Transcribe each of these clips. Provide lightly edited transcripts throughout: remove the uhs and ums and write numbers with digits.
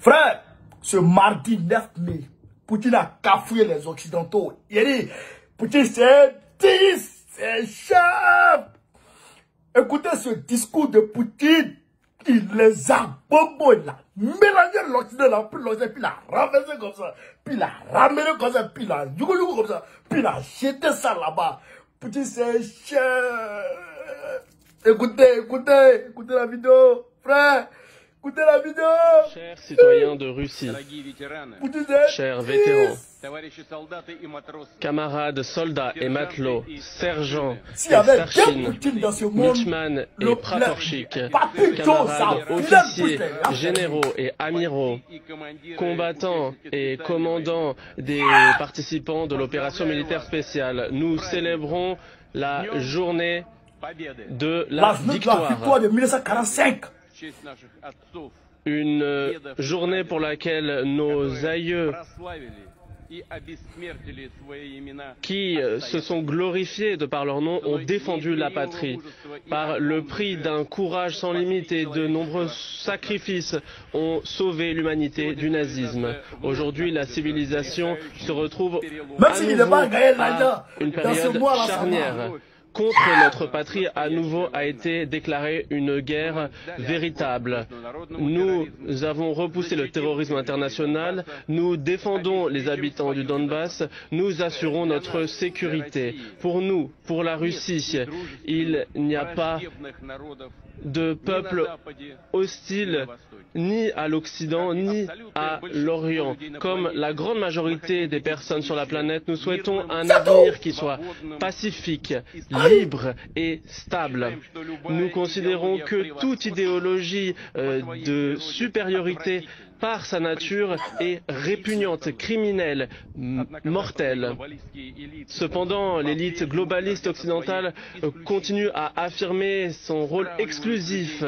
Frère, ce mardi 9 mai, Poutine a cafouillé les Occidentaux. Il dit, Poutine c'est 10, c'est chef. Écoutez ce discours de Poutine. Il les a bobo, il a mélangé l'Occident, puis il a renversé comme ça, puis il a ramené comme ça, puis il a yougou comme ça, puis il a jeté ça là-bas. Poutine c'est chef. Écoutez la vidéo, frère. Écoutez la vidéo. Chers citoyens de Russie, chers vétérans, camarades soldats et matelots, sergents et starchines, Milchman et Praporchik, camarades officiers, généraux et amiraux, combattants et commandants des participants de l'opération militaire spéciale, nous célébrons la journée de la victoire. De 1945. Une journée pour laquelle nos aïeux qui se sont glorifiés de par leur nom ont défendu la patrie. Par le prix d'un courage sans limite et de nombreux sacrifices ont sauvé l'humanité du nazisme. Aujourd'hui, la civilisation se retrouve à nouveau à une période charnière. Contre notre patrie, à nouveau, a été déclarée une guerre véritable. Nous avons repoussé le terrorisme international, nous défendons les habitants du Donbass, nous assurons notre sécurité. Pour nous, pour la Russie, il n'y a pas de peuple hostile ni à l'Occident ni à l'Orient. Comme la grande majorité des personnes sur la planète, nous souhaitons un avenir qui soit pacifique, libre et stable. Nous considérons que toute idéologie de supériorité par sa nature est répugnante, criminelle, mortelle. Cependant, l'élite globaliste occidentale continue à affirmer son rôle exclusif.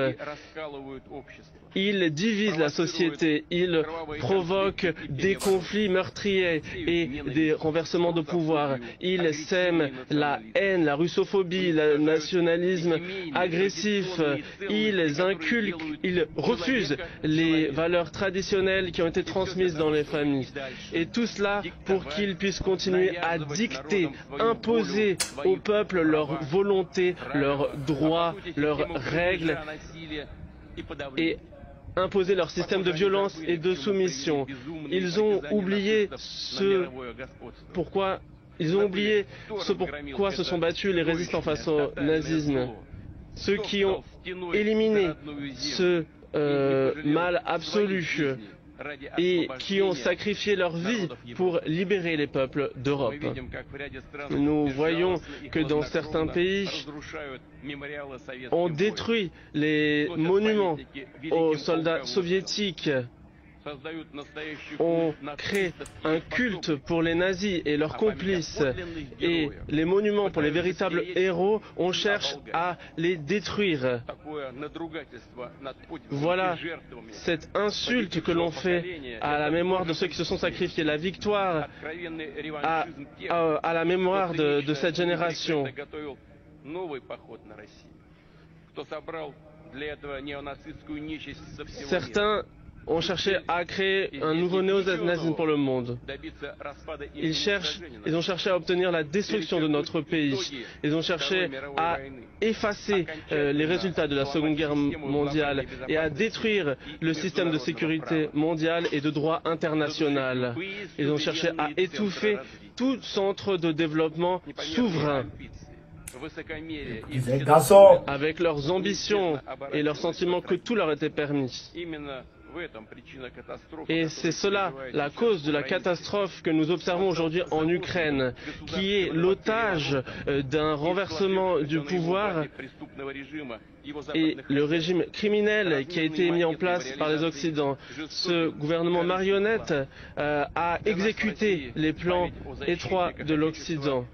Il divise la société, il provoque des conflits meurtriers et des renversements de pouvoir. Il sème la haine, la russophobie, le nationalisme agressif. Il inculque, il refuse les valeurs traditionnelles qui ont été transmises dans les familles. Et tout cela pour qu'il puisse continuer à dicter, imposer au peuple leur volonté, leurs droits, leurs règles et imposer leur système de violence et de soumission. Ils ont oublié ce pourquoi se sont battus les résistants face au nazisme. Ceux qui ont éliminé ce mal absolu et qui ont sacrifié leur vie pour libérer les peuples d'Europe. Nous voyons que dans certains pays, on détruit les monuments aux soldats soviétiques. On crée un culte pour les nazis et leurs complices et les monuments pour les véritables héros, on cherche à les détruire. Voilà cette insulte que l'on fait à la mémoire de ceux qui se sont sacrifiés, la victoire à la mémoire de cette génération. Certains ont cherché à créer un nouveau néo-nazisme pour le monde. Ils ont cherché à obtenir la destruction de notre pays. Ils ont cherché à effacer les résultats de la Seconde Guerre mondiale et à détruire le système de sécurité mondial et de droit international. Ils ont cherché à étouffer tout centre de développement souverain. Avec leurs ambitions et leur sentiment que tout leur était permis. Et c'est cela, la cause de la catastrophe que nous observons aujourd'hui en Ukraine, qui est l'otage d'un renversement du pouvoir et le régime criminel qui a été mis en place par les Occidents. Ce gouvernement marionnette a exécuté les plans étroits de l'Occident.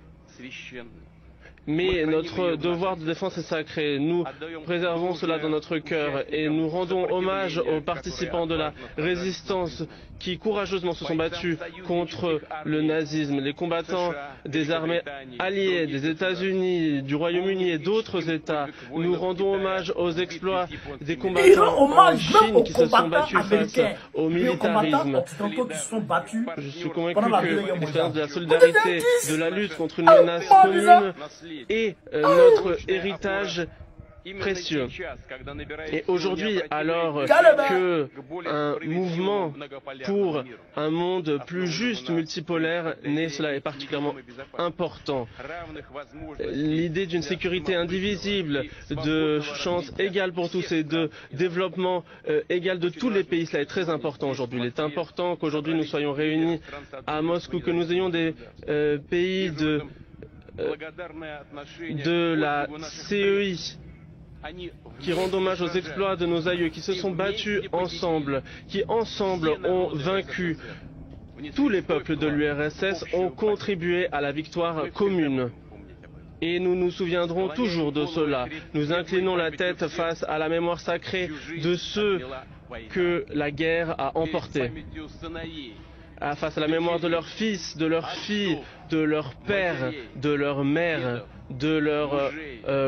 Mais notre devoir de défense est sacré. Nous préservons cela dans notre cœur et nous rendons hommage aux participants de la résistance qui courageusement se sont battus contre le nazisme, les combattants des armées alliées, des États-Unis, du Royaume-Uni et d'autres États. Nous rendons hommage aux exploits des combattants en Chine qui se sont battus face au militarisme. Je suis convaincu que l'expérience de la solidarité, de la lutte contre une menace commune est notre héritage précieux. Et aujourd'hui, alors que un mouvement pour un monde plus juste, multipolaire, naît, cela est particulièrement important. L'idée d'une sécurité indivisible, de chances égales pour tous et de développement égal de tous les pays, cela est très important aujourd'hui. Il est important qu'aujourd'hui nous soyons réunis à Moscou, que nous ayons des pays de la CEI qui rendent hommage aux exploits de nos aïeux, qui se sont battus ensemble, qui ensemble ont vaincu. Tous les peuples de l'URSS ont contribué à la victoire commune. Et nous nous souviendrons toujours de cela. Nous inclinons la tête face à la mémoire sacrée de ceux que la guerre a emportés. Face à la mémoire de leurs fils, de leurs filles, de leurs pères, de leurs mères, de leurs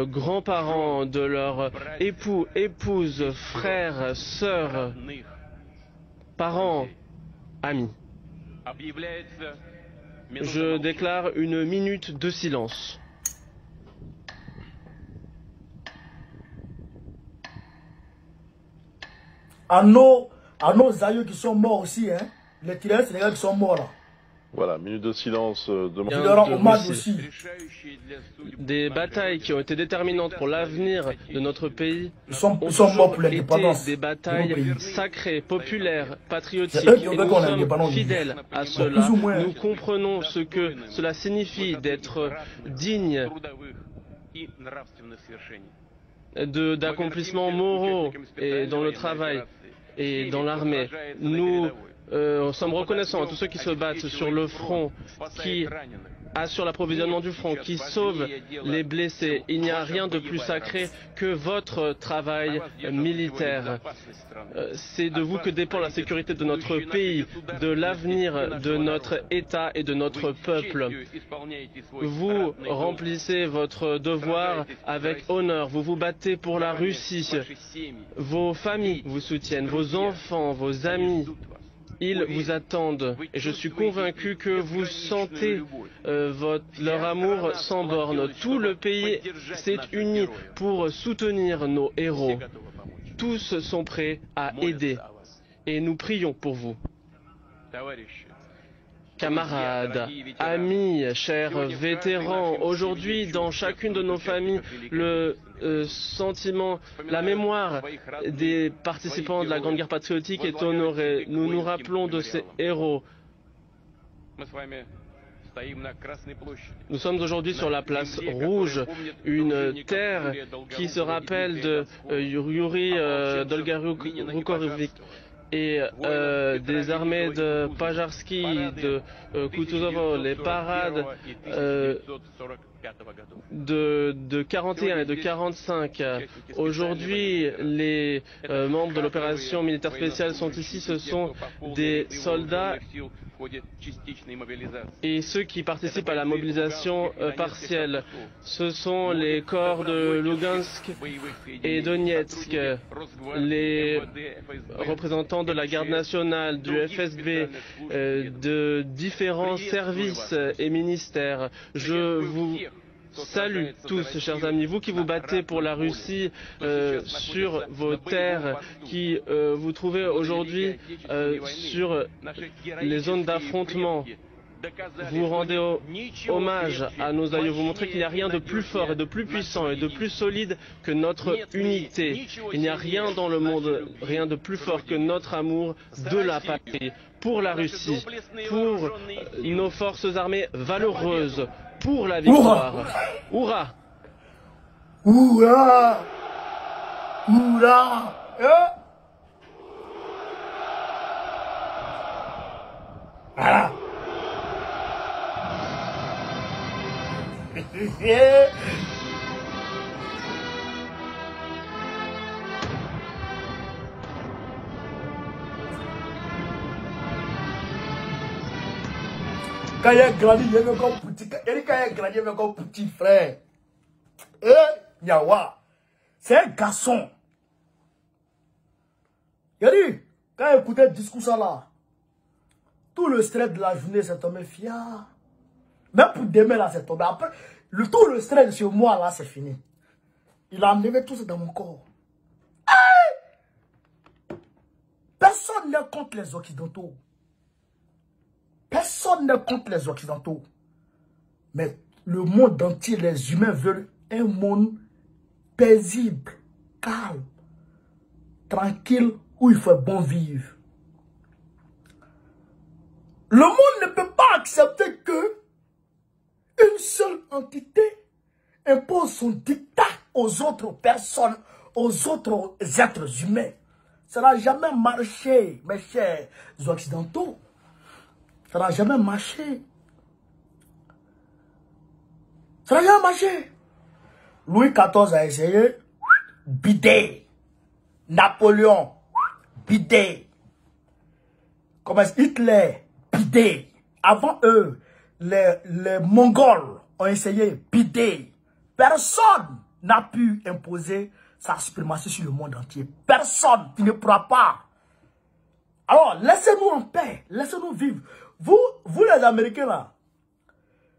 grands-parents, de leurs époux, épouses, frères, sœurs, parents, amis. Je déclare une minute de silence. À nos aïeux qui sont morts aussi, hein. Les tirailleurs sénégalais qui sont morts là. Voilà, minute de silence aussi. Des batailles qui ont été déterminantes pour l'avenir de notre pays ils sont morts pour l'indépendance. Des batailles sacrées, populaires, patriotiques. Et nous sommes fidèles à cela. Nous comprenons ce que cela signifie d'être digne d'accomplissements moraux et dans le travail et dans l'armée. Nous sommes reconnaissants à tous ceux qui se battent sur le front, qui assurent l'approvisionnement du front, qui sauvent les blessés. Il n'y a rien de plus sacré que votre travail militaire. C'est de vous que dépend la sécurité de notre pays, de l'avenir de notre État et de notre peuple. Vous remplissez votre devoir avec honneur. Vous vous battez pour la Russie. Vos familles vous soutiennent, vos enfants, vos amis. Ils vous attendent et je suis convaincu que vous sentez leur amour sans borne. Tout le pays s'est uni pour soutenir nos héros. Tous sont prêts à aider et nous prions pour vous. Camarades, amis, chers vétérans, aujourd'hui dans chacune de nos familles, le sentiment, la mémoire des participants de la Grande Guerre patriotique est honorée. Nous nous rappelons de ces héros. Nous sommes aujourd'hui sur la place rouge, une terre qui se rappelle de Yuri Dolgorukhovich et des armées de Pajarski, de Kutuzovo, les parades de 41 et de 45. Aujourd'hui, les membres de l'opération militaire spéciale sont ici. Ce sont des soldats et ceux qui participent à la mobilisation partielle. Ce sont les corps de Lugansk et Donetsk, les représentants de la garde nationale, du FSB, de différents services et ministères. Je vous salue tous, chers amis, vous qui vous battez pour la Russie sur vos terres, qui vous trouvez aujourd'hui sur les zones d'affrontement. Vous rendez hommage à nos aïeux, vous montrez qu'il n'y a rien de plus fort et de plus puissant et de plus solide que notre unité. Il n'y a rien dans le monde, rien de plus fort que notre amour de la patrie, pour la Russie, pour nos forces armées valeureuses, pour la victoire. Hourra! Hourra! Hourra! Voilà. Quand il a grandi, il est comme petit. Quand il a grandi, il est comme petit frère. Yawa. C'est un garçon. Il a dit, quand il écoutait le discours ça là, tout le stress de la journée s'est tombé fier. Même pour demain là, c'est tombé. Après, tout le stress de ce mois là, c'est fini. Il a enlevé tout ça dans mon corps. Personne n'est contre les Occidentaux. Personne n'est contre les Occidentaux. Mais le monde entier, les humains veulent un monde paisible, calme, tranquille, où il faut bon vivre. Le monde ne peut pas accepter que une seule entité impose son dictat aux autres personnes, aux autres êtres humains. Ça n'a jamais marché, mes chers Occidentaux. Ça n'a jamais marché. Ça n'a jamais marché. Louis XIV a essayé, bidé. Napoléon, bidé. Comme Hitler, bidé. Avant eux, les Mongols ont essayé, bidé. Personne n'a pu imposer sa suprématie sur le monde entier. Personne qui ne pourra pas. Alors, laissez-nous en paix. Laissez-nous vivre. Vous les Américains là,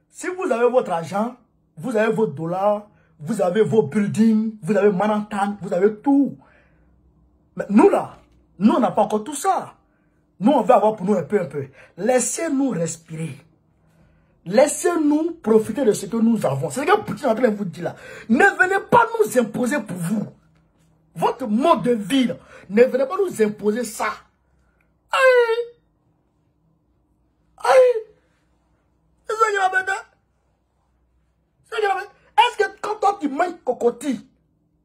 si vous avez votre argent, vous avez vos dollars, vous avez vos buildings, vous avez Manhattan, vous avez tout. Mais nous là, nous on n'a pas encore tout ça. Nous on va avoir pour nous un peu. Laissez-nous respirer. Laissez-nous profiter de ce que nous avons. C'est ce que Poutine est en train de vous dire là. Ne venez pas nous imposer pour vous. Votre mode de vie, là, ne venez pas nous imposer ça. Aïe! Est-ce que quand toi tu manges cocotti,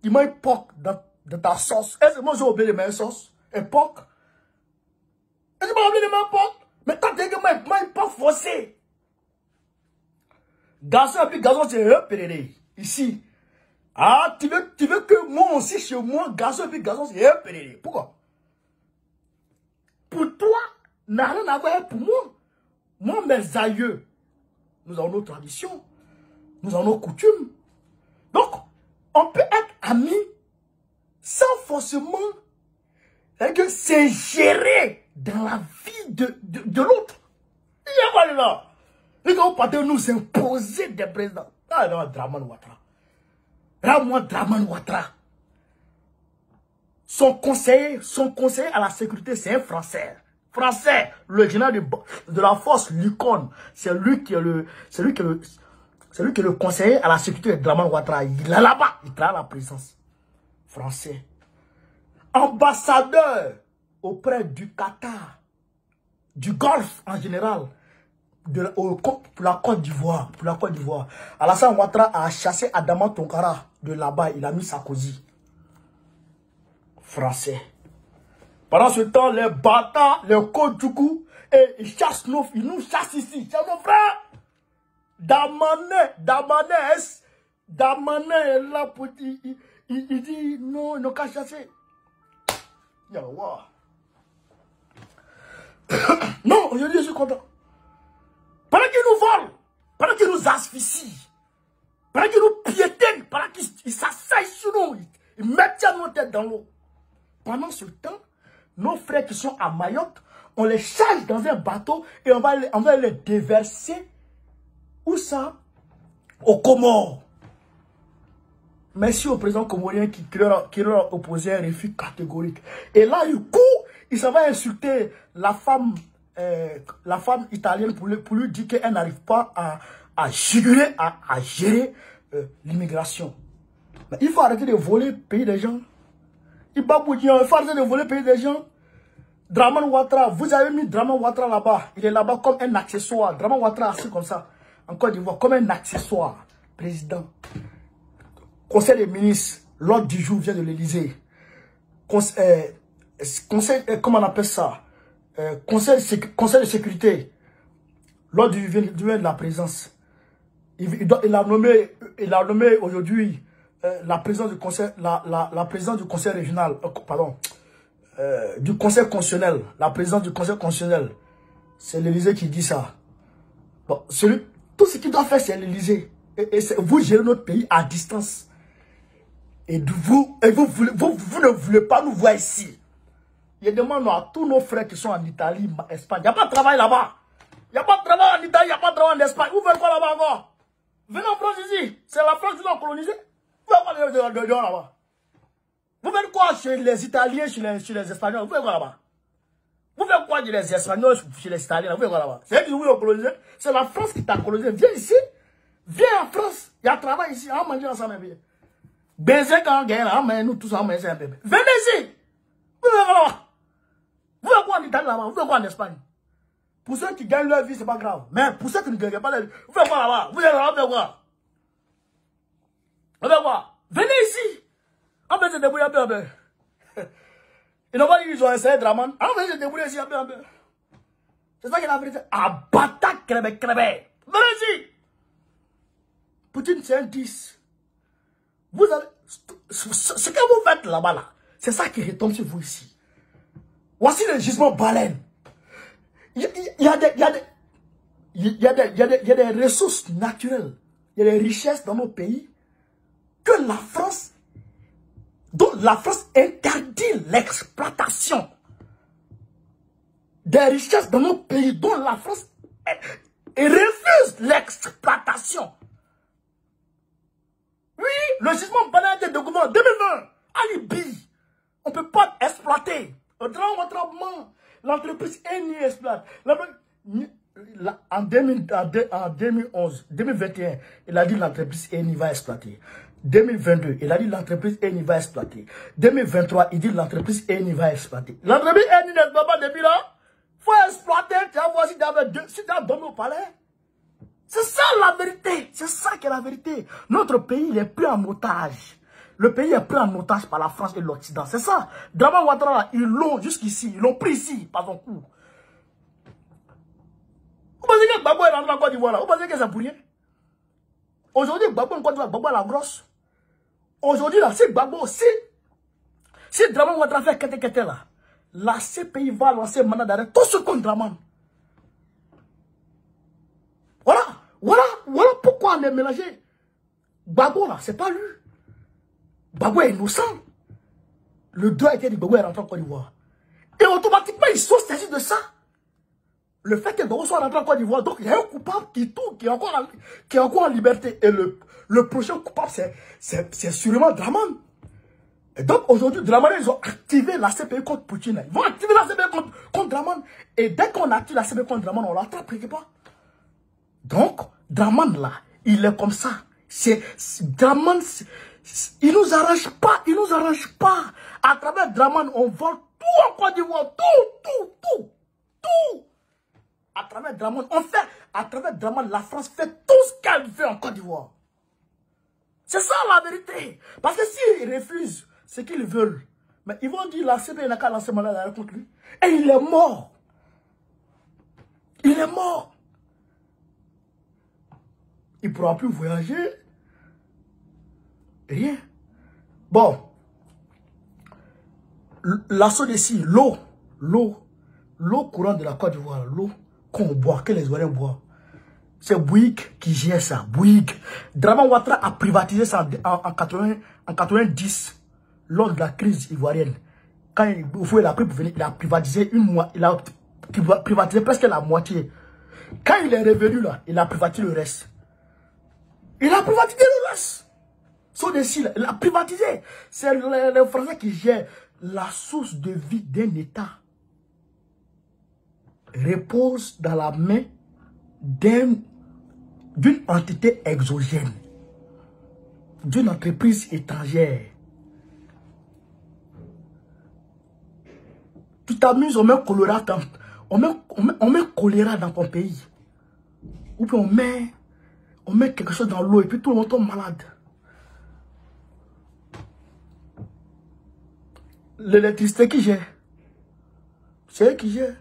tu manges porc dans ta sauce, est-ce que moi j'ai oublié les mêmes sauces? Et porc? Est-ce que j'ai oublié les mêmes porc? Mais quand tu dis que moi je mange porc forcé. Garçon et puis garçon c'est ici. Ah, tu veux que moi aussi chez moi, garçon et puis garçon c'est pourquoi? Pour toi, n'a rien à voir pour moi. Moi, mes aïeux, nous avons nos traditions, nous avons nos coutumes. Donc, on peut être amis sans forcément que c'est géré dans la vie de l'autre. Il y a quoi là? Et quand on part de nous imposer des présidents. Ah non, Draman Ouattara. Ramon Draman Ouattara. Son conseiller à la sécurité, c'est un Français. Français, le général de la force Lucon, c'est lui qui est le conseiller à la sécurité de Draman Ouattara. Il est là-bas, il travaille à la présidence. Français. Ambassadeur auprès du Qatar, du Golfe en général, pour la Côte d'Ivoire. Alassane Ouattara a chassé Adama Tonkara de là-bas, il a mis Sarkozy. Français. Pendant ce temps, les Bata, les Kodjoukou, ils nous chassent ici. C'est nos frères. Damané est là pour dire, il dit non, ils n'ont qu'à chasser. Non, aujourd'hui je suis content. Pendant qu'ils nous volent, pendant qu'ils nous asphyxient, pendant qu'ils nous piétinent, pendant qu'ils s'asseyent sur nous, ils mettent nos têtes dans l'eau. Pendant ce temps, nos frères qui sont à Mayotte, on les charge dans un bateau et on va les déverser. Où ça? Aux Comores. Merci au président comorien qui leur a opposé un refus catégorique. Et là, il court, il s'en va insulter la femme italienne pour lui dire qu'elle n'arrive pas à gérer l'immigration. Il faut arrêter de voler le pays des gens. Il faut arrêter de voler le pays des gens. Draman Ouattara, vous avez mis Draman Ouattara là-bas. Il est là-bas comme un accessoire. Draman Ouattara assis comme ça, en Côte d'Ivoire, comme un accessoire. Président. Conseil des ministres, l'ordre du jour vient de l'Élysée. Conseil, comment on appelle ça? Conseil de sécurité. L'ordre du jour vient de la présidence. Il a nommé aujourd'hui la présidence du conseil, la présidence du conseil régional, du conseil constitutionnel, la présidence du conseil constitutionnel. C'est l'Élysée qui dit ça. Bon, tout ce qu'il doit faire, c'est l'Élysée. Et vous gérez notre pays à distance. Et vous ne voulez pas nous voir ici. Je demande à tous nos frères qui sont en Italie, en Espagne. Il n'y a pas de travail là-bas. Il n'y a pas de travail en Italie, il n'y a pas de travail en Espagne. Vous faites quoi là-bas encore? Venez en France ici. C'est la France qui nous a colonisé. Vous faites quoi là-bas? Vous faites quoi chez les Italiens, chez les Espagnols? Vous faites quoi là-bas? Vous faites quoi chez les Espagnols, chez les Italiens? Vous faites quoi là-bas? C'est eux qui vous ont colonisé. C'est la France qui t'a colonisé. Viens ici. Viens en France. Il y a travail ici. On va manger ensemble un peu. Baiser quand on gagne, on mange nous tous en manger un peu. Venez ici. Vous faites quoi là-bas? Vous faites quoi en Italie là-bas? Vous faites quoi en Espagne? Pour ceux qui gagnent leur vie, c'est pas grave. Mais pour ceux qui ne gagnent pas leur vie, vous faites quoi là-bas? Vous êtes là-bas, vous faites quoi? Vous faites quoi? Venez ici. On va se débrouiller un peu. Ils n'ont pas dit qu'ils ont essayé Draman. On va se débrouiller ici un peu. C'est ça qui est la vérité. Ah, bata, crébé. Venez ici. Poutine, c'est un 10. Vous avez... Ce que vous faites là-bas, là, c'est ça qui retombe sur vous ici. Voici le gisement baleine. Il y a des ressources naturelles. Il y a des richesses dans nos pays que la France, dont la France interdit l'exploitation. Des richesses dans nos pays dont la France refuse l'exploitation. Oui, le gisement baleine a été découvert en 2020 à Libye. On ne peut pas exploiter. Autrement, l'entreprise Eni exploite. En 2011, 2021, il a dit l'entreprise Eni va exploiter. 2022, il a dit l'entreprise Eni va exploiter. 2023, il dit l'entreprise Eni va exploiter. L'entreprise Eni n'exploite pas depuis là. Il faut exploiter. Tu vas voir si tu as dormi au palais. C'est ça la vérité. C'est ça qui est la vérité. Notre pays est pris en otage. Le pays est pris en otage par la France et l'Occident. C'est ça. Draman Ouattara, ils l'ont jusqu'ici. Ils l'ont pris ici, par son coup. Vous pensez que Gbagbo est rentré en Côte d'Ivoire là? Vous pensez que c'est pour rien? Aujourd'hui, Gbagbo en Côte d'Ivoire, Gbagbo est la grosse. Aujourd'hui, là, si Gbagbo, si Draman Ouattara fait kete là, la CPI va lancer un mandat d'arrêt. Tout ce contre Draman. Voilà pourquoi on est mélangé. Gbagbo là, c'est pas lui. Gbagbo est innocent. Le droit a été dit Gbagbo est rentré en Côte d'Ivoire. Et automatiquement, ils sont saisis de ça. Le fait que Gbagbo soit rentré en Côte d'Ivoire, donc il y a un coupable qui est encore en liberté. Et le prochain coupable, c'est sûrement Draman. Et donc aujourd'hui, Draman, ils ont activé la CPI contre Poutine. Ils vont activer la CPI contre Draman. Et dès qu'on active la CPI contre Draman, on l'attrape quelque part. Donc, Draman là, il est comme ça. Draman, il nous arrange pas. À travers Draman, on vole tout en Côte d'Ivoire. Tout. À travers Draman, à travers Draman, la France fait tout ce qu'elle fait en Côte d'Ivoire. C'est ça la vérité. Parce que s'ils refusent ce qu'ils veulent, mais ils vont dire la CPI n'a qu'à lancer mandat d'arrêt contre lui. Et il est mort. Il ne pourra plus voyager. Rien. Bon. La SODECI, l'eau courante de la Côte d'Ivoire, l'eau qu'on boit, que les Ivoiriens boivent. C'est Bouygues qui gère ça. Bouygues. Draman Ouattara a privatisé ça en 90, lors de la crise ivoirienne. Quand il a pris pour venir, il a privatisé il a privatisé presque la moitié. Quand il est revenu là, il a privatisé le reste. Il a privatisé le reste. SODECI, il a privatisé. C'est les Français qui gèrent la source de vie d'un État. Repose dans la main d'une entité exogène, d'une entreprise étrangère. Tu t'amuses, on met choléra dans ton pays. Ou bien on met quelque chose dans l'eau et puis tout le monde tombe malade. L'électricité qui gère, c'est eux qui gèrent.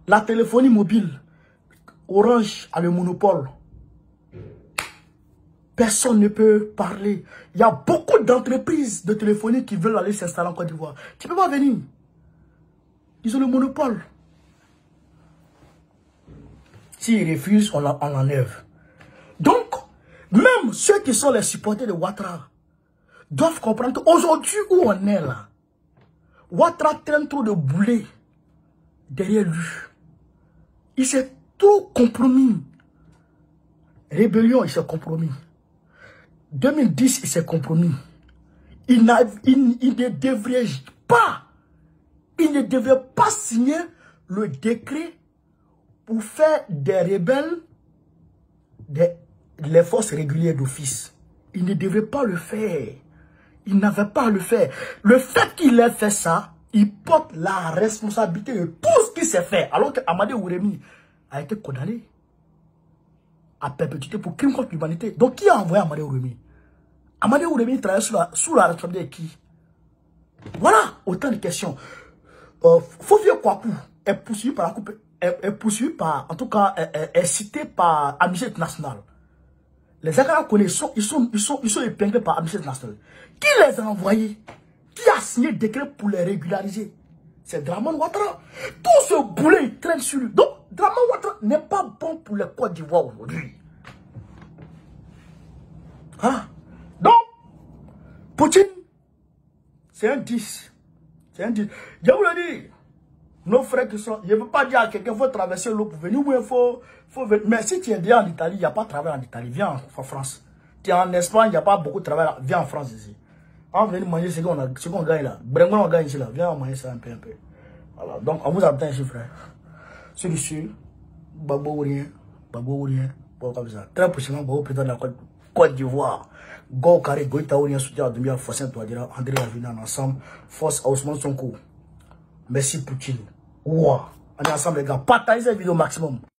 La téléphonie mobile, Orange a le monopole. Personne ne peut parler. Il y a beaucoup d'entreprises de téléphonie qui veulent aller s'installer en Côte d'Ivoire. Tu ne peux pas venir. Ils ont le monopole. S'il refuse, on l'enlève. Donc, même ceux qui sont les supporters de Ouattara doivent comprendre qu'aujourd'hui où on est là, Ouattara traîne trop de boulets derrière lui. Il s'est trop compromis. Rébellion, il s'est compromis. 2010, il s'est compromis. Il ne devrait pas signer le décret pour faire des rebelles les forces régulières d'office. Il ne devrait pas le faire. Il n'avait pas à le faire. Le fait qu'il ait fait ça, il porte la responsabilité de tout ce qui s'est fait. Alors que Amadé Ouremi a été condamné à perpétuité pour crime contre l'humanité. Donc qui a envoyé Amadé Ouremi? Amadé Ouremi travaille sous la responsabilité de qui? Voilà autant de questions. Fofié Kouakou est poursuivi par la coupe, est poursuivi par, en tout cas, est cité par Amnesty International. Les Akara connaissent, ils sont épinglés par Amnesty International. Qui les a envoyés? Qui a signé le décret pour les régulariser? C'est Draman Ouattara. Tout ce boulet, il traîne sur lui. Donc, Draman Ouattara n'est pas bon pour les Côte d'Ivoire aujourd'hui. Voilà. Donc, Poutine, c'est un 10. C'est un 10. Je vous le dis, nos frères qui sont... Je ne veux pas dire à quelqu'un qu'il faut traverser l'eau pour venir. Oui, faut venir. Mais si tu es bien en Italie, il n'y a pas de travail en Italie. Viens en France. Tu es en Espagne, il n'y a pas beaucoup de travail. Viens en France ici. On va venir manger ce qu'on gagne là. Vraiment, on gagne ici là. Viens manger ça un peu. Voilà. Donc, on vous attend ici, frère. Celui-ci, Babo ou rien. Comme ça. Très prochainement, Babo président de la Côte d'Ivoire. Go carré, Goïta ou rien, soutien à Dumia, Force Antoine, André Lavina ensemble. Force à Ousmane Sonko. Merci Poutine. Ouah. On est ensemble les gars. Partagez cette vidéo au maximum.